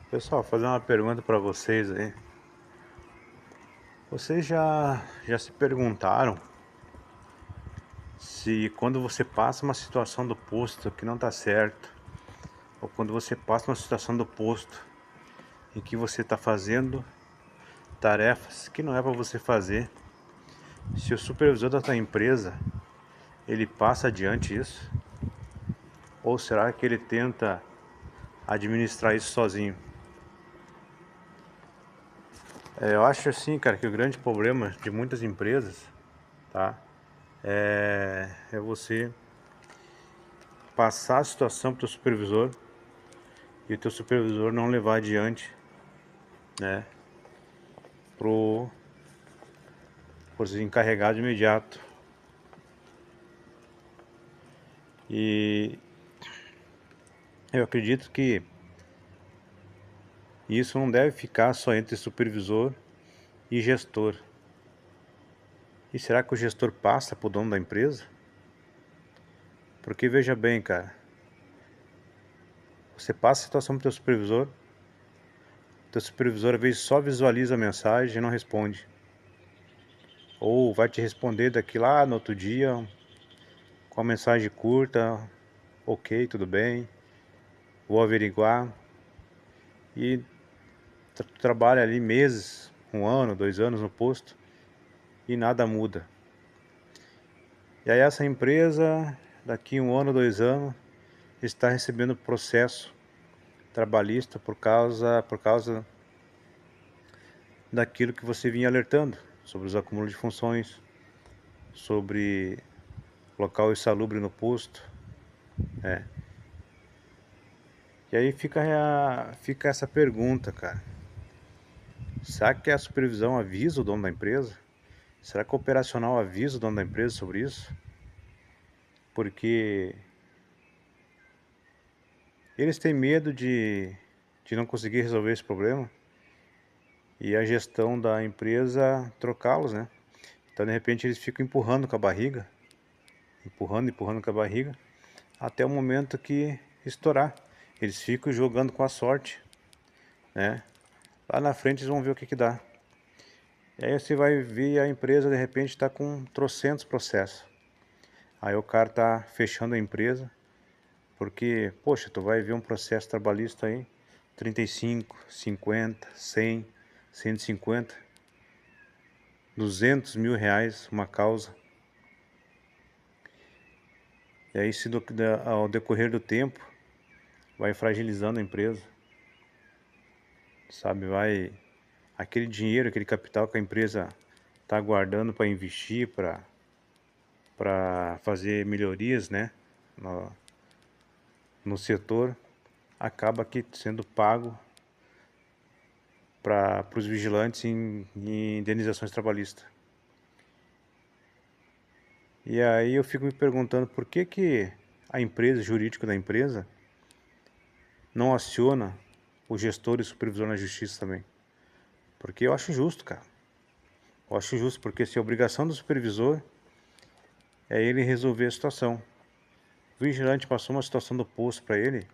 Pessoal, fazer uma pergunta para vocês aí. Vocês já se perguntaram se quando você passa uma situação do posto que não tá certo, ou quando você passa uma situação do posto em que você está fazendo tarefas que não é para você fazer, se o supervisor da tua empresa ele passa adiante isso? Ou será que ele tenta administrar isso sozinho? Eu acho assim, cara, que o grande problema de muitas empresas, tá? É você passar a situação para o teu supervisor e o teu supervisor não levar adiante, né, pro por ser encarregado imediato. E eu acredito que isso não deve ficar só entre supervisor e gestor. E será que o gestor passa pro dono da empresa? Porque veja bem, cara, você passa a situação pro teu supervisor às vezes só visualiza a mensagem e não responde. Ou vai te responder daqui lá no outro dia com a mensagem curta, ok, tudo bem, vou averiguar. E tu trabalha ali meses, um ano, 2 anos no posto e nada muda. E aí essa empresa, daqui um ano, 2 anos, está recebendo processo trabalhista por causa daquilo que você vinha alertando, sobre os acúmulos de funções, sobre local insalubre no posto. É. E aí fica essa pergunta, cara. Será que a supervisão avisa o dono da empresa? Será que o operacional avisa o dono da empresa sobre isso? Porque eles têm medo de não conseguir resolver esse problema e a gestão da empresa trocá-los, né? Então, de repente, eles ficam empurrando com a barriga, empurrando com a barriga, até o momento que estourar. Eles ficam jogando com a sorte, né? Lá na frente eles vão ver o que que dá. E aí você vai ver a empresa, de repente, está com trocentos processos. Aí o cara tá fechando a empresa, porque, poxa, tu vai ver um processo trabalhista aí, 35, 50, 100, 150, 200 mil reais uma causa. E aí, ao decorrer do tempo, vai fragilizando a empresa, sabe? Aquele dinheiro, aquele capital que a empresa está guardando para investir, para fazer melhorias, né? No, no setor, acaba aqui sendo pago para os vigilantes em indenizações trabalhistas. E aí eu fico me perguntando por que a empresa, o jurídico da empresa, não aciona o gestor e o supervisor na justiça também. Porque eu acho justo, cara. Eu acho justo, porque se a obrigação do supervisor é ele resolver a situação. O vigilante passou uma situação do posto para ele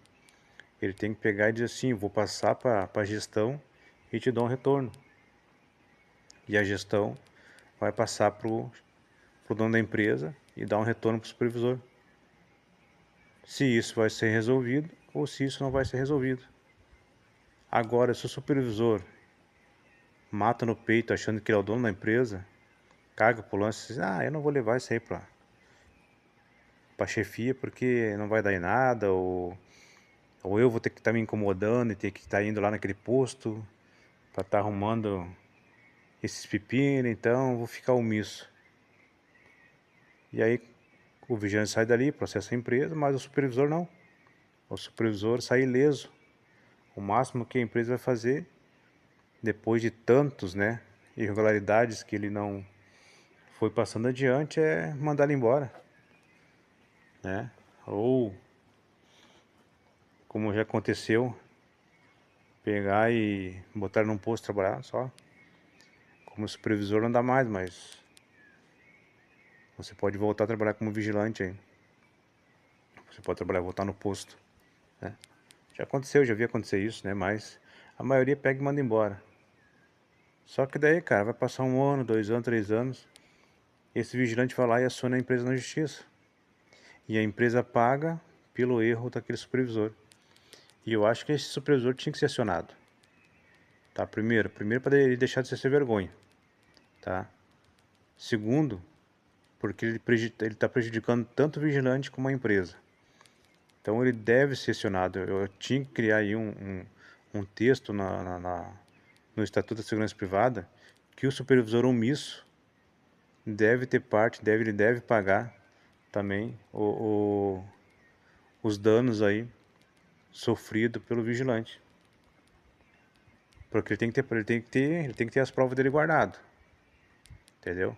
tem que pegar e dizer assim, vou passar para a gestão e te dou um retorno. E a gestão vai passar pro dono da empresa e dar um retorno para o supervisor. Se isso vai ser resolvido ou se isso não vai ser resolvido. Agora, se o supervisor mata no peito achando que ele é o dono da empresa, caga pro lance e diz, eu não vou levar isso aí pra chefia porque não vai dar em nada, ou eu vou ter que estar me incomodando e ter que estar indo lá naquele posto para estar arrumando esses pepinos, então vou ficar omisso. E aí o vigilante sai dali, processa a empresa, mas o supervisor não. O supervisor sai ileso. O máximo que a empresa vai fazer, depois de tantos, né, irregularidades que ele não foi passando adiante, é mandar ele embora, né? Ou, como já aconteceu, pegar e botar num posto trabalhar só. Como supervisor não dá mais, mas você pode voltar a trabalhar como vigilante aí. Você pode trabalhar, voltar no posto, né? Já aconteceu, já vi acontecer isso, né? Mas a maioria pega e manda embora. Só que daí, cara, vai passar 1 ano, 2 anos, 3 anos, esse vigilante vai lá e aciona a empresa na justiça. E a empresa paga pelo erro daquele supervisor. E eu acho que esse supervisor tinha que ser acionado. Tá? Primeiro para ele deixar de ser vergonha. Tá? Segundo, porque ele está prejudicando tanto o vigilante como a empresa. Então ele deve ser acionado. Eu tinha que criar aí um texto no Estatuto da Segurança Privada que o supervisor omisso deve ter parte, ele deve pagar também os danos aí sofrido pelo vigilante. Porque ele tem que ter as provas dele guardado. Entendeu?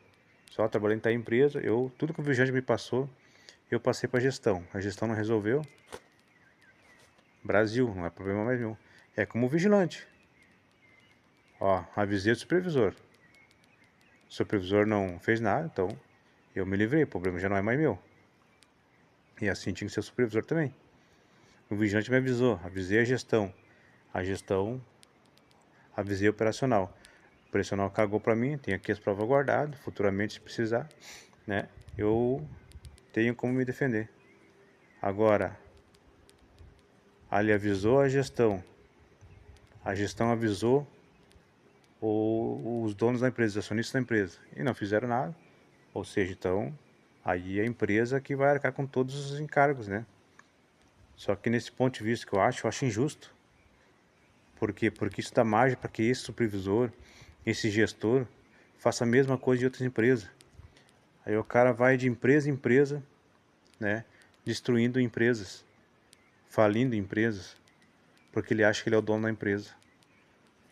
Só trabalhando em empresa, tudo que o vigilante me passou, eu passei para a gestão. A gestão não resolveu. Brasil, não é problema mais meu. É como o vigilante. Ó, avisei o supervisor. O supervisor não fez nada, então eu me livrei, o problema já não é mais meu. E assim tinha que ser o supervisor também. O vigilante me avisou, avisei a gestão. A gestão, avisei o operacional. O operacional cagou para mim, tenho aqui as provas guardadas, futuramente se precisar, né? Eu tenho como me defender. Agora, ali avisou a gestão avisou os donos da empresa, os acionistas da empresa, e não fizeram nada. Ou seja, então, aí é a empresa que vai arcar com todos os encargos, né? Só que nesse ponto de vista que eu acho injusto. Por quê? Porque isso dá margem para que esse supervisor, esse gestor, faça a mesma coisa de outras empresas. Aí o cara vai de empresa em empresa, né? Destruindo empresas, falindo empresas, porque ele acha que ele é o dono da empresa.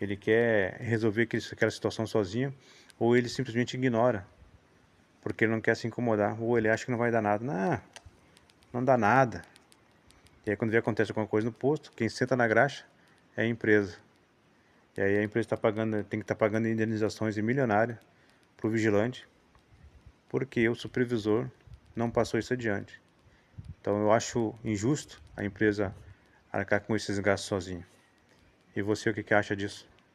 Ele quer resolver aquela situação sozinho, ou ele simplesmente ignora, porque ele não quer se incomodar, ou ele acha que não vai dar nada. Não, não dá nada. E aí quando acontece alguma coisa no posto, quem senta na graxa é a empresa. E aí a empresa tem que estar pagando indenizações milionárias para o vigilante, porque o supervisor não passou isso adiante. Então eu acho injusto a empresa arcar com esses gastos sozinha. E você, o que acha disso?